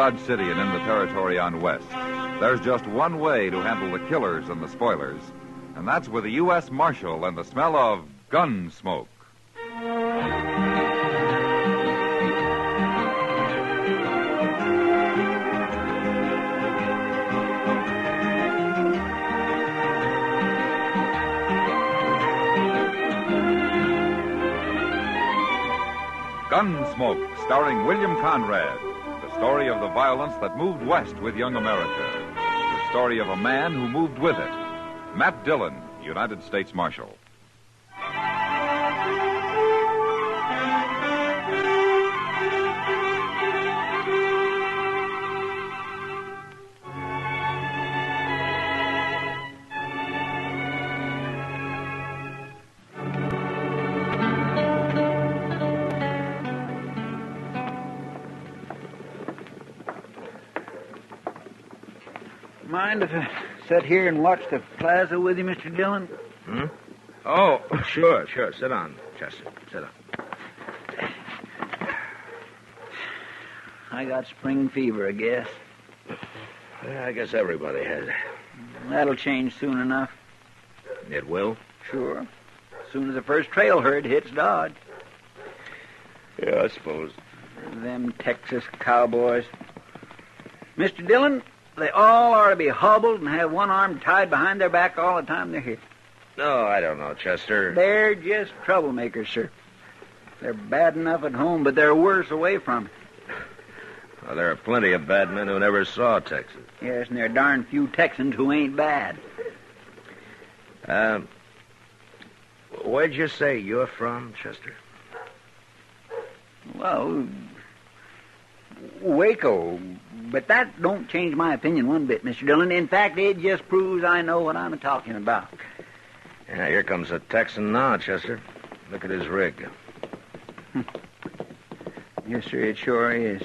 Dodge City and in the territory on west, there's just one way to handle the killers and the spoilers, and that's with a U.S. Marshal and the smell of Gunsmoke. Gunsmoke, starring William Conrad. The story of the violence that moved west with young America. The story of a man who moved with it. Matt Dillon, United States Marshal. Mind if I sit here and watch the plaza with you, Mr. Dillon? Hmm? Oh, sure. Sit down, Chester. Sit down. I got spring fever, I guess. Yeah, I guess everybody has it. That'll change soon enough. It will? Sure. As soon as the first trail herd hits Dodge. Yeah, I suppose. Them Texas cowboys. Mr. Dillon, they all ought to be hobbled and have one arm tied behind their back all the time they're here. No, I don't know, Chester. They're just troublemakers, sir. They're bad enough at home, but they're worse away from it. Well, there are plenty of bad men who never saw Texas. Yes, and there are darn few Texans who ain't bad. Where'd you say you're from, Chester? Well, Waco. But that don't change my opinion one bit, Mr. Dillon. In fact, it just proves I know what I'm talking about. Yeah, here comes a Texan now, Chester. Look at his rig. Yes, sir, it sure is.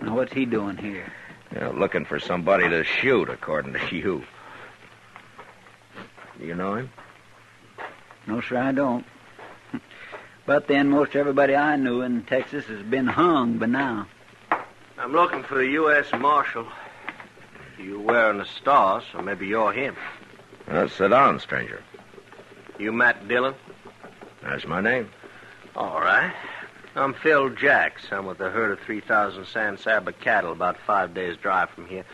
Now, what's he doing here? Yeah, looking for somebody to shoot, according to you. Do you know him? No, sir, I don't. But then most everybody I knew in Texas has been hung by now. I'm looking for the U.S. Marshal. You're wearing a star, so maybe you're him. Sit down, stranger. You Matt Dillon? That's my name. All right. I'm Phil Jacks. I'm with a herd of 3,000 San Saba cattle about 5 days' drive from here.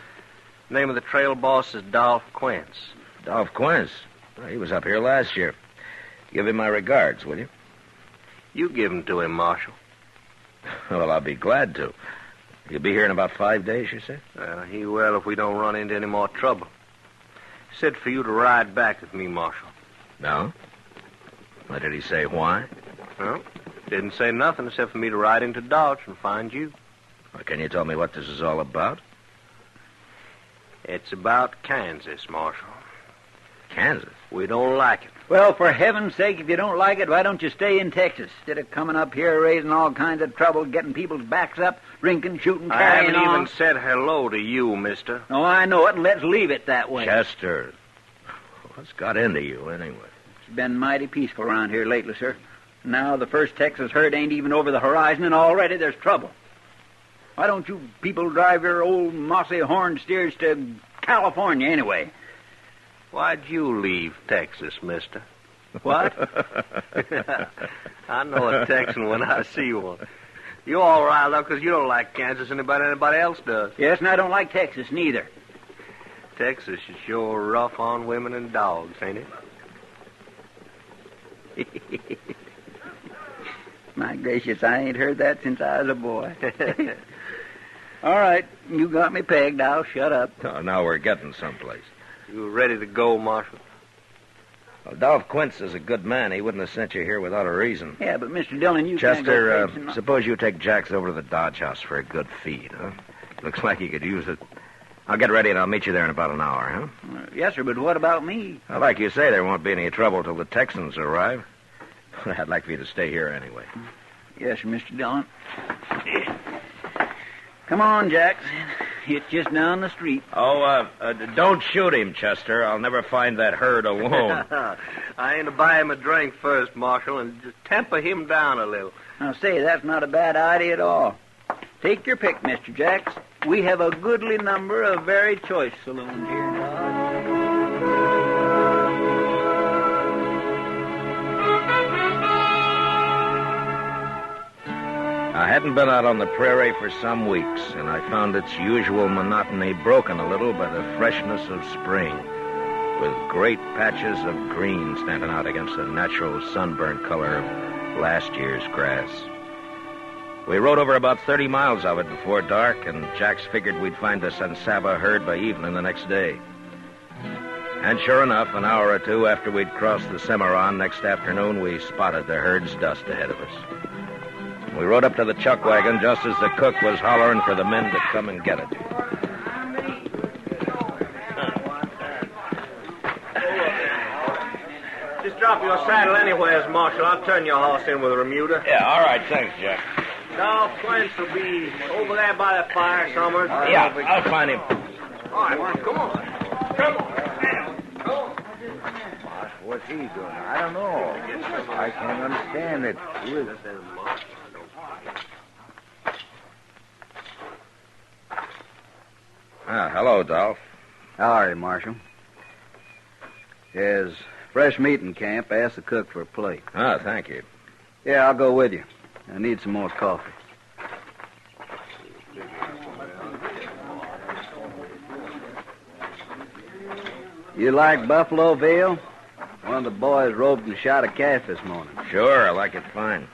Name of the trail boss is Dolph Quince. Dolph Quince? Well, he was up here last year. Give him my regards, will you? You give them to him, Marshal. Well, I'll be glad to. He'll be here in about 5 days, you say? He will if we don't run into any more trouble. He said for you to ride back with me, Marshal. No? What did he say, why? Well, didn't say nothing except for me to ride into Dodge and find you. Well, can you tell me what this is all about? It's about Kansas, Marshal. Kansas? We don't like it. Well, for heaven's sake, if you don't like it, why don't you stay in Texas? Instead of coming up here, raising all kinds of trouble, getting people's backs up, drinking, shooting, carrying I haven't on. even said hello to you, mister. Oh, I know it, and let's leave it that way. Chester, what's got into you, anyway? It's been mighty peaceful around here lately, sir. Now the first Texas herd ain't even over the horizon, and already there's trouble. Why don't you people drive your old mossy horned steers to California, anyway? Why'd you leave Texas, mister? What? I know a Texan when I see one. You're all riled up because you don't like Kansas anybody else does. Yes, and I don't like Texas, neither. Texas is sure rough on women and dogs, ain't it? My gracious, I ain't heard that since I was a boy. All right, you got me pegged. I'll shut up. Oh, now we're getting someplace. You ready to go, Marshal? Well, Dolph Quince is a good man. He wouldn't have sent you here without a reason. Yeah, but Mr. Dillon, you Chester, can't go fixing... suppose you take Jacks over to the Dodge House for a good feed, huh? Looks like he could use it. I'll get ready and I'll meet you there in about an hour, huh? Yes, sir, but what about me? Well, like you say, there won't be any trouble till the Texans arrive. I'd like for you to stay here anyway. Yes, sir, Mr. Dillon. Come on, Jacks. It's just down the street. Oh, don't shoot him, Chester. I'll never find that herd alone. I ain't to buy him a drink first, Marshal, and just temper him down a little. Now, say, that's not a bad idea at all. Take your pick, Mr. Jacks. We have a goodly number of very choice saloons here in Dodge. I hadn't been out on the prairie for some weeks, and I found its usual monotony broken a little by the freshness of spring, with great patches of green standing out against the natural sunburnt color of last year's grass. We rode over about 30 miles of it before dark, and Jacks figured we'd find the San Saba herd by evening the next day. And sure enough, an hour or two after we'd crossed the Cimarron next afternoon, we spotted the herd's dust ahead of us. We rode up to the chuck wagon just as the cook was hollering for the men to come and get it. Just drop your saddle anywheres, Marshal. I'll turn your horse in with a remuda. Yeah, all right, thanks, Jack. Now, Quince will be over there by the fire somewhere. Yeah, I'll find him. All right, come on. Come on. What's he doing? I don't know. I can't understand it. Hello, Dolph. How are you, Marshal? There's fresh meat in camp. Ask the cook for a plate. Thank you. Yeah, I'll go with you. I need some more coffee. You like buffalo veal? One of the boys roped and shot a calf this morning. Sure, I like it fine.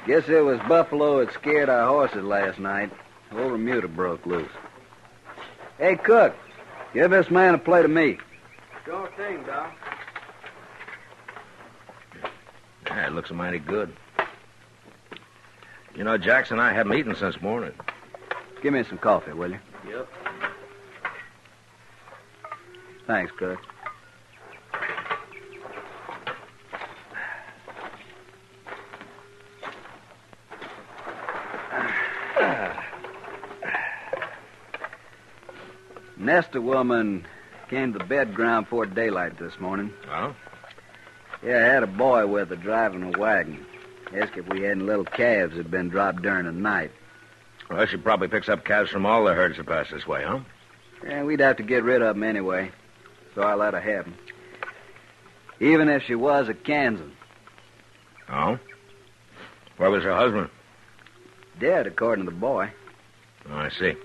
Guess it was buffalo that scared our horses last night. Old remuda broke loose. Hey, cook, give this man a plate of meat. Sure thing, Doc. Yeah, it looks mighty good. You know, Jackson and I haven't eaten since morning. Give me some coffee, will you? Yep. Thanks, cook. Nesta woman came to the bed ground before daylight this morning. Oh? Yeah, I had a boy with her driving a wagon. Asked if we had any little calves that had been dropped during the night. Well, she probably picks up calves from all the herds that pass this way, huh? Yeah, we'd have to get rid of them anyway, so I let her have them. Even if she was a Kansan. Oh? Where was her husband? Dead, according to the boy. Oh, I see.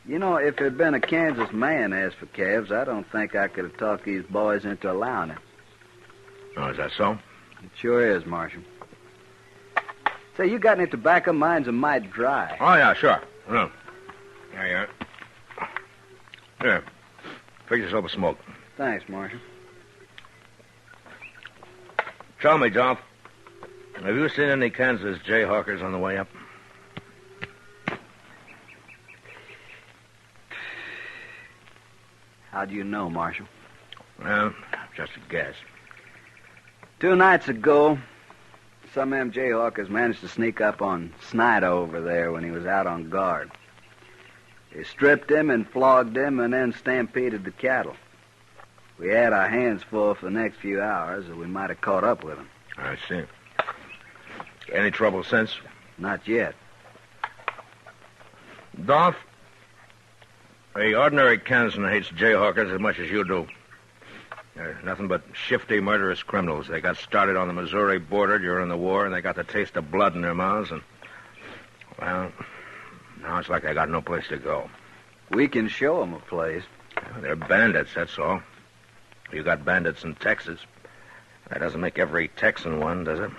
You know, if there'd been a Kansas man asked for calves, I don't think I could have talked these boys into allowing it. Oh, is that so? It sure is, Marshal. Say, you got any tobacco? Mine's a mite dry. Oh, yeah, sure. No. There you are. Here. Fix yourself a smoke. Thanks, Marshal. Tell me, Dolph, have you seen any Kansas Jayhawkers on the way up? How do you know, Marshal? Well, just a guess. 2 nights ago, some of them Jayhawkers managed to sneak up on Snyder over there when he was out on guard. They stripped him and flogged him and then stampeded the cattle. We had our hands full for the next few hours, or we might have caught up with them. I see. Any trouble since? Not yet. Dolph, the ordinary Kansan hates Jayhawkers as much as you do. They're nothing but shifty, murderous criminals. They got started on the Missouri border during the war, and they got the taste of blood in their mouths, and, well, now it's like they got no place to go. We can show them a place. Well, they're bandits, that's all. You got bandits in Texas. That doesn't make every Texan one, does it?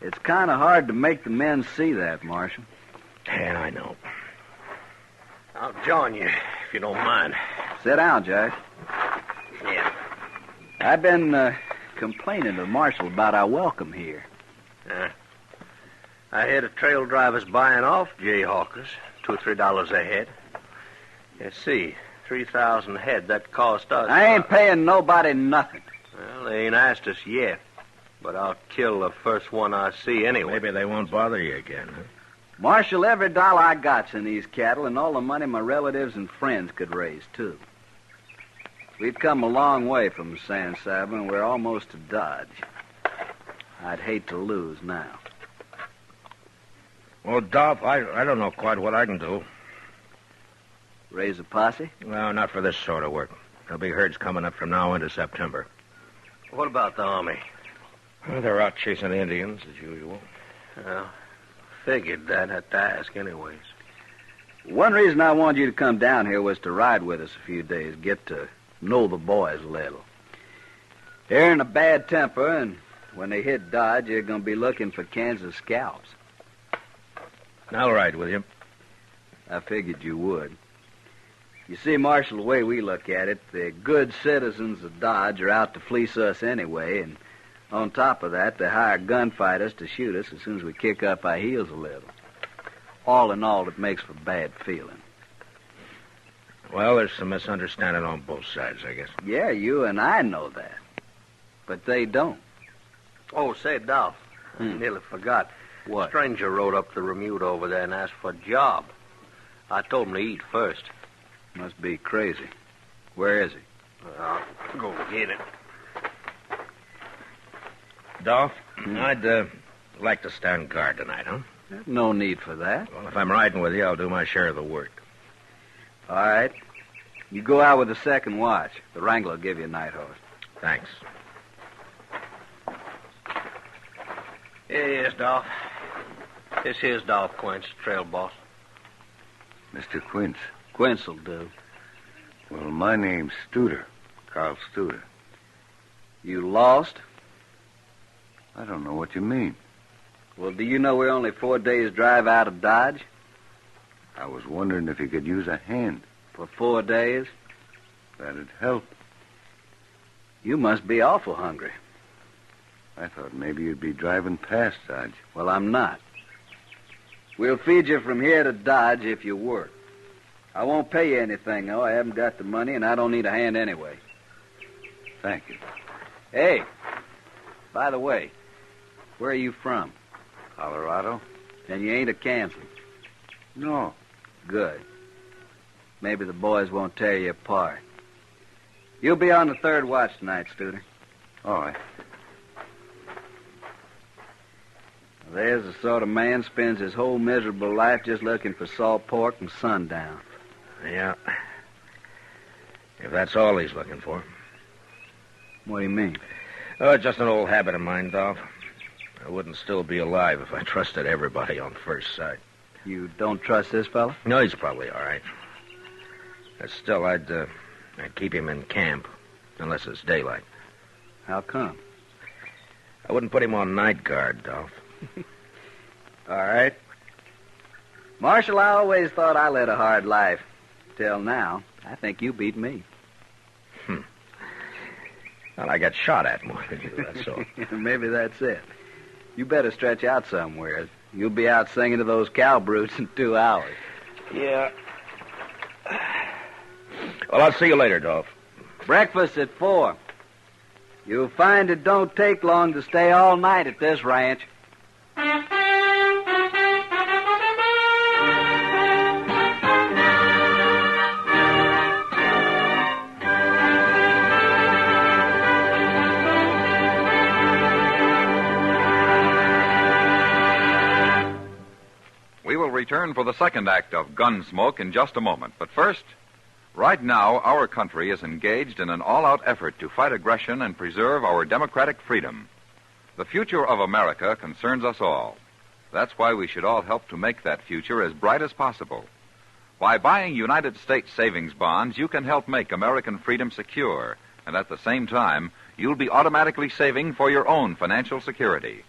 It's kind of hard to make the men see that, Marshal. Yeah, I know. I'll join you, if you don't mind. Sit down, Jack. Yeah. I've been complaining to the Marshal about our welcome here. I hear the trail drivers buying off Jayhawkers, $2 or $3 a head. Let's see, 3,000 head, that cost us... I ain't paying nobody nothing. Well, they ain't asked us yet, but I'll kill the first one I see anyway. Maybe they won't bother you again, huh? Marshal, every dollar I got's in these cattle and all the money my relatives and friends could raise, too. We've come a long way from San Saba, and we're almost to Dodge. I'd hate to lose now. Well, Dolph, I don't know quite what I can do. Raise a posse? No, not for this sort of work. There'll be herds coming up from now into September. What about the Army? Well, they're out chasing the Indians, as usual. Well, figured that. Had to ask anyways. One reason I wanted you to come down here was to ride with us a few days, get to know the boys a little. They're in a bad temper, and when they hit Dodge, they're going to be looking for Kansas scalps. I'll ride with you. I figured you would. You see, Marshal, the way we look at it, the good citizens of Dodge are out to fleece us anyway, and on top of that, they hire gunfighters to shoot us as soon as we kick up our heels a little. All in all, it makes for bad feeling. Well, there's some misunderstanding on both sides, I guess. Yeah, you and I know that. But they don't. Oh, say, Dolph, I nearly forgot. What? A stranger rode up the Remuda over there and asked for a job. I told him to eat first. Must be crazy. Where is he? I'll go get it. Dolph, I'd like to stand guard tonight, huh? There's no need for that. Well, if I'm riding with you, I'll do my share of the work. All right. You go out with the second watch. The Wrangler will give you a night horse. Thanks. Here he is, Dolph. This here's Dolph Quince, trail boss. Mr. Quince. Quince will do. Well, my name's Studer. Carl Studer. You lost? I don't know what you mean. Well, do you know we're only 4 days' drive out of Dodge? I was wondering if you could use a hand. For 4 days? That'd help. You must be awful hungry. I thought maybe you'd be driving past Dodge. Well, I'm not. We'll feed you from here to Dodge if you work. I won't pay you anything, though. I haven't got the money, and I don't need a hand anyway. Thank you. Hey, by the way, where are you from? Colorado? And you ain't a Kansan? No. Good. Maybe the boys won't tear you apart. You'll be on the third watch tonight, Studer. All right. There's the sort of man spends his whole miserable life just looking for salt pork and sundown. Yeah. If that's all he's looking for. What do you mean? Oh, it's just an old habit of mine, Dolph. I wouldn't still be alive if I trusted everybody on first sight. You don't trust this fella? No, he's probably all right. But still, I'd keep him in camp, unless it's daylight. How come? I wouldn't put him on night guard, Dolph. All right. Marshal, I always thought I led a hard life. Till now, I think you beat me. Well, I got shot at more than you, that's all. Maybe that's it. You better stretch out somewhere. You'll be out singing to those cow brutes in 2 hours. Yeah. Well, I'll see you later, Dolph. Breakfast at 4. You'll find it don't take long to stay all night at this ranch. We will return for the second act of Gunsmoke in just a moment. But first, right now, our country is engaged in an all-out effort to fight aggression and preserve our democratic freedom. The future of America concerns us all. That's why we should all help to make that future as bright as possible. By buying United States savings bonds, you can help make American freedom secure, and at the same time, you'll be automatically saving for your own financial security.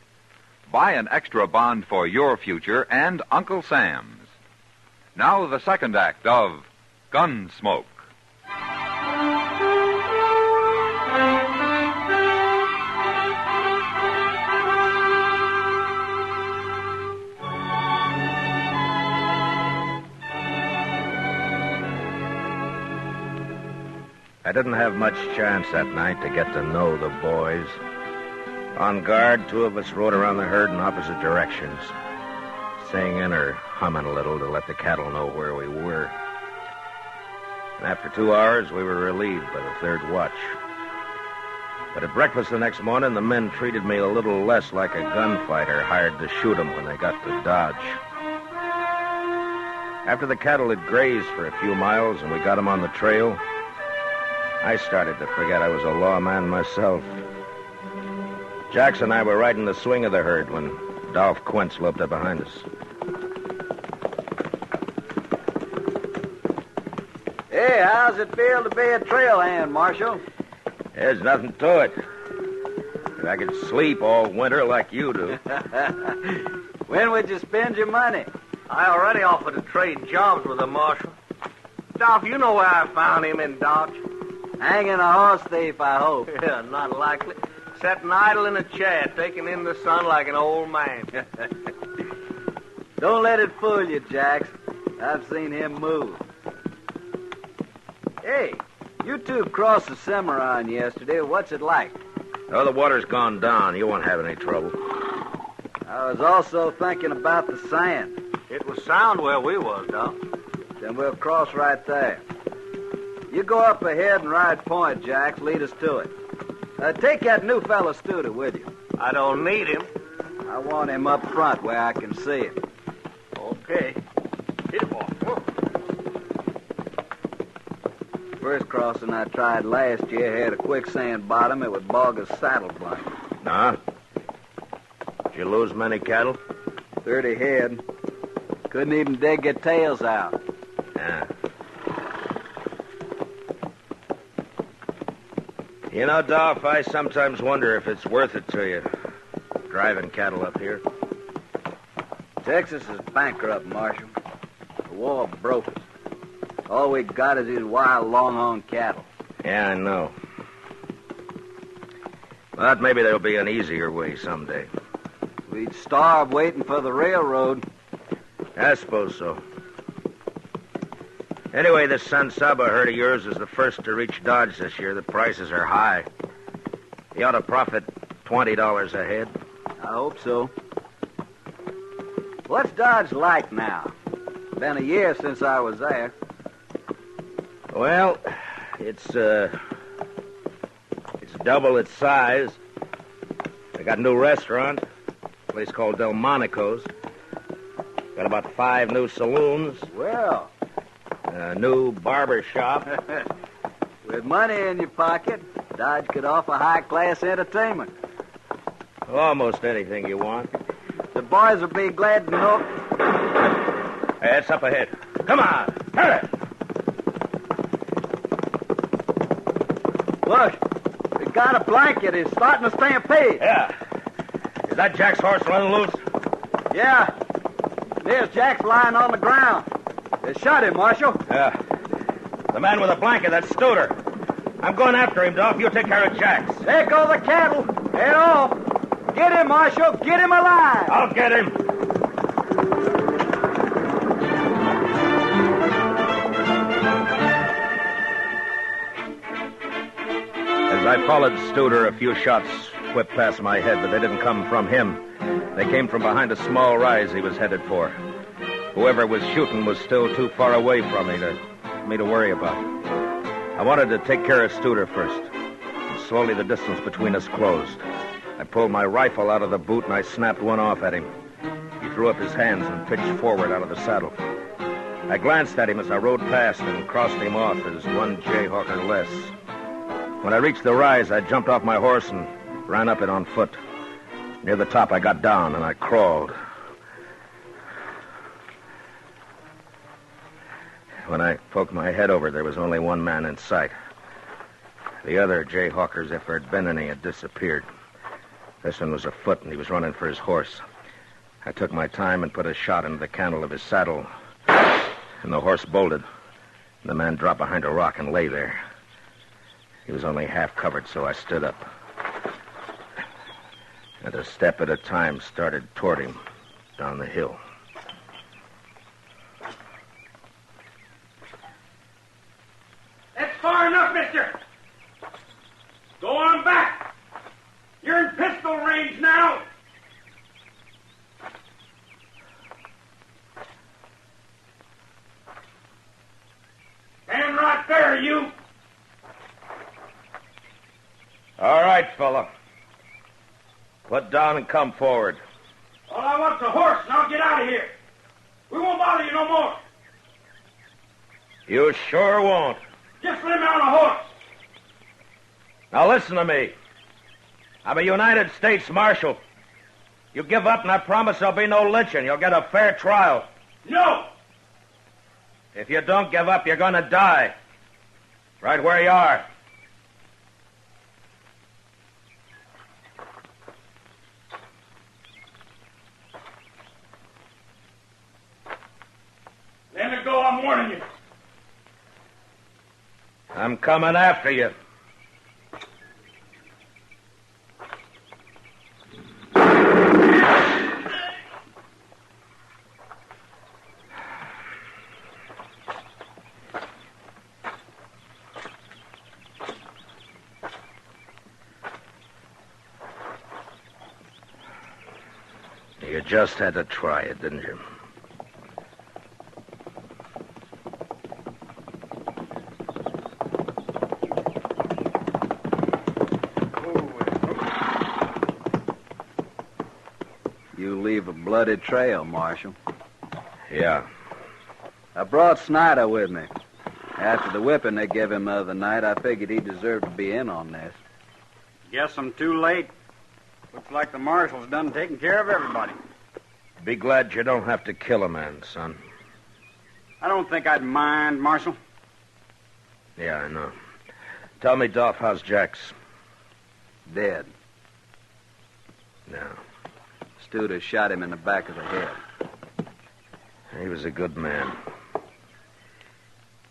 Buy an extra bond for your future and Uncle Sam's. Now the second act of Gunsmoke. I didn't have much chance that night to get to know the boys. On guard, 2 of us rode around the herd in opposite directions, singing or humming a little to let the cattle know where we were. And after 2 hours, we were relieved by the third watch. But at breakfast the next morning, the men treated me a little less like a gunfighter hired to shoot them when they got to Dodge. After the cattle had grazed for a few miles and we got them on the trail, I started to forget I was a lawman myself. Jackson and I were right in the swing of the herd when Dolph Quince loped up behind us. Hey, how's it feel to be a trail hand, Marshal? There's nothing to it. If I could sleep all winter like you do. When would you spend your money? I already offered to trade jobs with the marshal. Dolph, you know where I found him in Dodge. Hanging a horse thief, I hope. Yeah, not likely. Sitting idle in a chair, taking in the sun like an old man. Don't let it fool you, Jax. I've seen him move. Hey, you two crossed the Cimarron yesterday. What's it like? Oh, the water's gone down. You won't have any trouble. I was also thinking about the sand. It was sound where we was, Dolph. Then we'll cross right there. You go up ahead and ride point, Jax. Lead us to it. Take that new fella Studer with you. I don't need him. I want him up front where I can see him. Okay. Hit him off. First crossing I tried last year had a quicksand bottom. It would bog a saddle blanket. Nah. Did you lose many cattle? 30 head. Couldn't even dig their tails out. Yeah. You know, Dolph, I sometimes wonder if it's worth it to you, driving cattle up here. Texas is bankrupt, Marshal. The war broke us. All we got is these wild longhorn cattle. Yeah, I know. But maybe there'll be an easier way someday. We'd starve waiting for the railroad. I suppose so. Anyway, this San Saba herd of yours is the first to reach Dodge this year. The prices are high. You ought to profit $20 a head. I hope so. What's Dodge like now? Been a year since I was there. Well, it's double its size. They got a new restaurant, a place called Delmonico's. Got about 5 new saloons. Well, A new barber shop. with money in your pocket, Dodge could offer high-class entertainment. Almost anything you want. The boys will be glad to know. Hey, it's up ahead. Come on, hurry! Look, we got a blanket. It's starting to stampede. Yeah. Is that Jack's horse running loose? Yeah. There's Jack's lying on the ground. They shot him, Marshal. Yeah. The man with the blanket, that's Studer. I'm going after him, Dolph. You take care of Jack's. There go the cattle. Head off. Get him, Marshal. Get him alive. I'll get him. As I followed Studer, a few shots whipped past my head, but they didn't come from him. They came from behind a small rise he was headed for. Whoever was shooting was still too far away from me to worry about. I wanted to take care of Studer first. And slowly the distance between us closed. I pulled my rifle out of the boot and I snapped one off at him. He threw up his hands and pitched forward out of the saddle. I glanced at him as I rode past and crossed him off as one Jayhawker less. When I reached the rise, I jumped off my horse and ran up it on foot. Near the top, I got down and I crawled. When I poked my head over, there was only one man in sight. The other Jayhawkers, if there'd been any, had disappeared. This one was afoot, and he was running for his horse. I took my time and put a shot into the cantle of his saddle, and the horse bolted. And the man dropped behind a rock and lay there. He was only half covered, so I stood up. And a step at a time started toward him down the hill. That's far enough, mister. Go on back. You're in pistol range now. Stand right there, you. All right, fella. Put down and come forward. All I want's a horse, and I'll get out of here. We won't bother you no more. You sure won't. Just let me on a horse. Now listen to me. I'm a United States Marshal. You give up and I promise there'll be no lynching. You'll get a fair trial. No. If you don't give up, you're going to die. Right where you are. Let me go, I'm warning you. I'm coming after you. You just had to try it, didn't you? You leave a bloody trail, Marshal. Yeah. I brought Snyder with me. After the whipping they gave him the other night, I figured he deserved to be in on this. Guess I'm too late. Looks like the marshal's done taking care of everybody. Be glad you don't have to kill a man, son. I don't think I'd mind, Marshal. Yeah, I know. Tell me, Dolph, how's Jax? Dead. No. Studer shot him in the back of the head. He was a good man.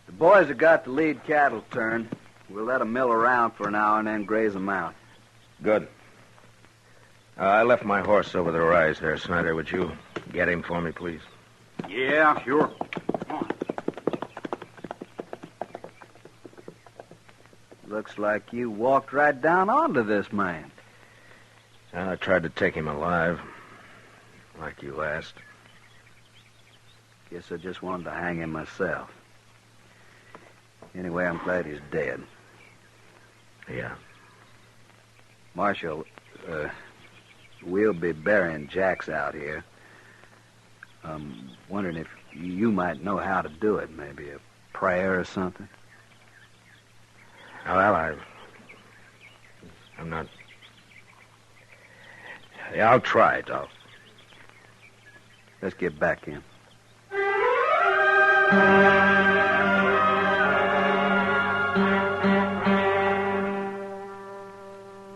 The boys have got the lead cattle turned. We'll let them mill around for an hour and then graze them out. Good. I left my horse over the rise there, Snyder. Would you get him for me, please? Yeah, sure. Come on. Looks like you walked right down onto this man. I tried to take him alive, like you asked. Guess I just wanted to hang him myself. Anyway, I'm glad he's dead. Yeah. Marshal, we'll be burying Jax out here. I'm wondering if you might know how to do it. Maybe a prayer or something. Well, I'm not... Yeah, I'll try, Dolph. Let's get back in.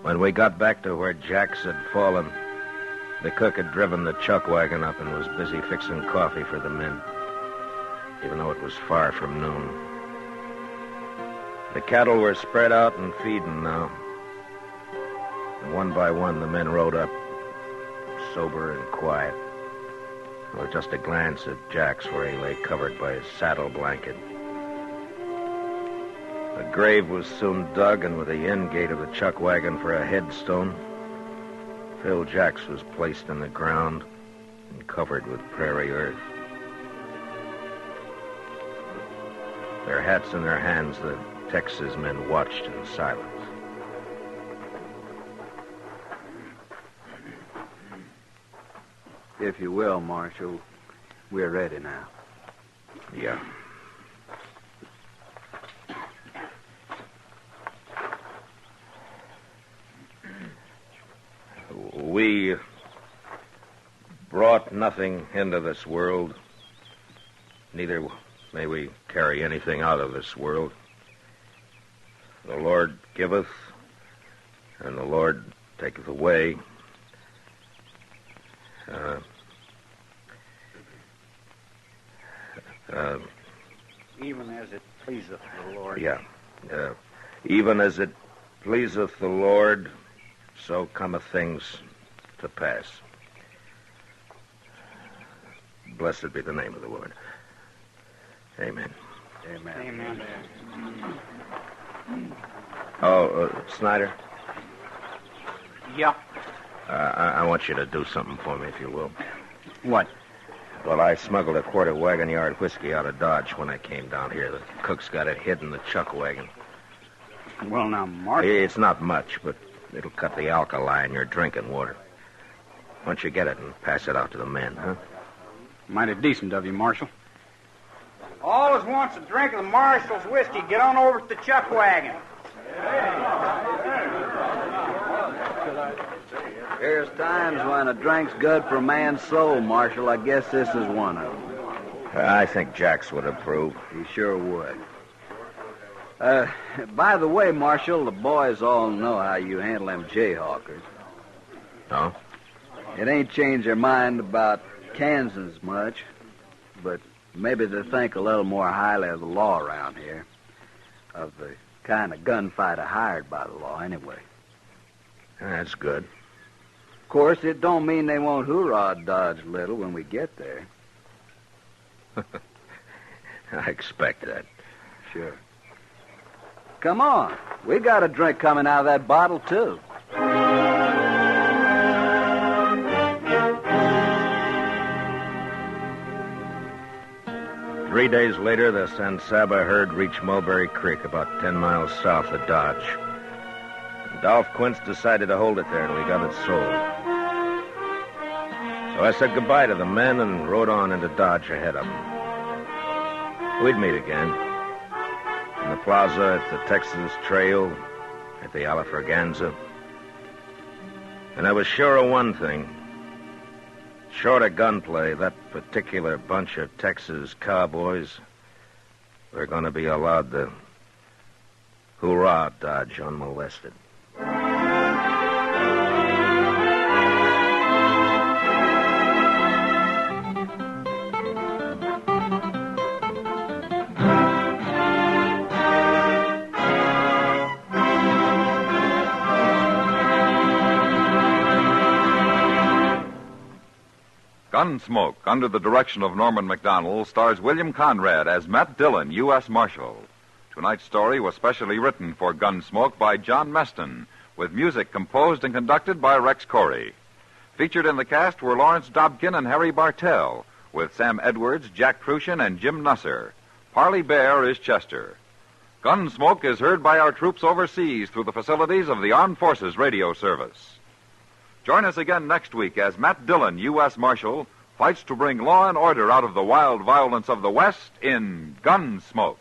When we got back to where Jax had fallen, the cook had driven the chuck wagon up and was busy fixing coffee for the men, even though it was far from noon. The cattle were spread out and feeding now. And one by one, the men rode up, sober and quiet, with just a glance at Jax where he lay covered by his saddle blanket. A grave was soon dug, and with the end gate of the chuck wagon for a headstone, Phil Jax was placed in the ground and covered with prairie earth. Their hats in their hands, the Texas men watched in silence. If you will, Marshal, we're ready now. Yeah. We brought nothing into this world. Neither may we carry anything out of this world. The Lord giveth, and the Lord taketh away. Even as it pleaseth the Lord. Yeah. Even as it pleaseth the Lord, so cometh things to pass. Blessed be the name of the Lord. Amen. Amen. Oh, Snyder? Yeah. I want you to do something for me, if you will. What? Well, I smuggled a quart of wagon yard whiskey out of Dodge when I came down here. The cook's got it hid in the chuck wagon. Well, now, Marshal. It's not much, but it'll cut the alkali in your drinking water. Why don't you get it and pass it out to the men, huh? Mighty decent of you, Marshal. Always wants a drink of the Marshall's whiskey. Get on over to the chuck wagon. There's times when a drink's good for a man's soul, Marshal. I guess this is one of them. I think Jax would approve. He sure would. By the way, Marshal, the boys all know how you handle them Jayhawkers. No? It ain't changed their mind about Kansas much, but maybe they think a little more highly of the law around here. Of the kind of gunfighter hired by the law, anyway. That's good. Of course, it don't mean they won't hoorah Dodge a little when we get there. I expect that. Sure. Come on. We got a drink coming out of that bottle, too. 3 days later, the San Saba herd reached Mulberry Creek, about 10 miles south of Dodge. Dolph Quince decided to hold it there till he got it sold. So I said goodbye to the men and rode on into Dodge ahead of them. We'd meet again. In the plaza, at the Texas Trail, at the Alafraganza. And I was sure of one thing. Short of gunplay, that particular bunch of Texas cowboys were going to be allowed to hoorah Dodge unmolested. Gunsmoke, under the direction of Norman Macdonnell, stars William Conrad as Matt Dillon, U.S. Marshal. Tonight's story was specially written for Gunsmoke by John Meston, with music composed and conducted by Rex Corey. Featured in the cast were Lawrence Dobkin and Harry Bartell, with Sam Edwards, Jack Kruschen, and Jim Nusser. Parley Baer is Chester. Gunsmoke is heard by our troops overseas through the facilities of the Armed Forces Radio Service. Join us again next week as Matt Dillon, U.S. Marshal, fights to bring law and order out of the wild violence of the West in Gunsmoke.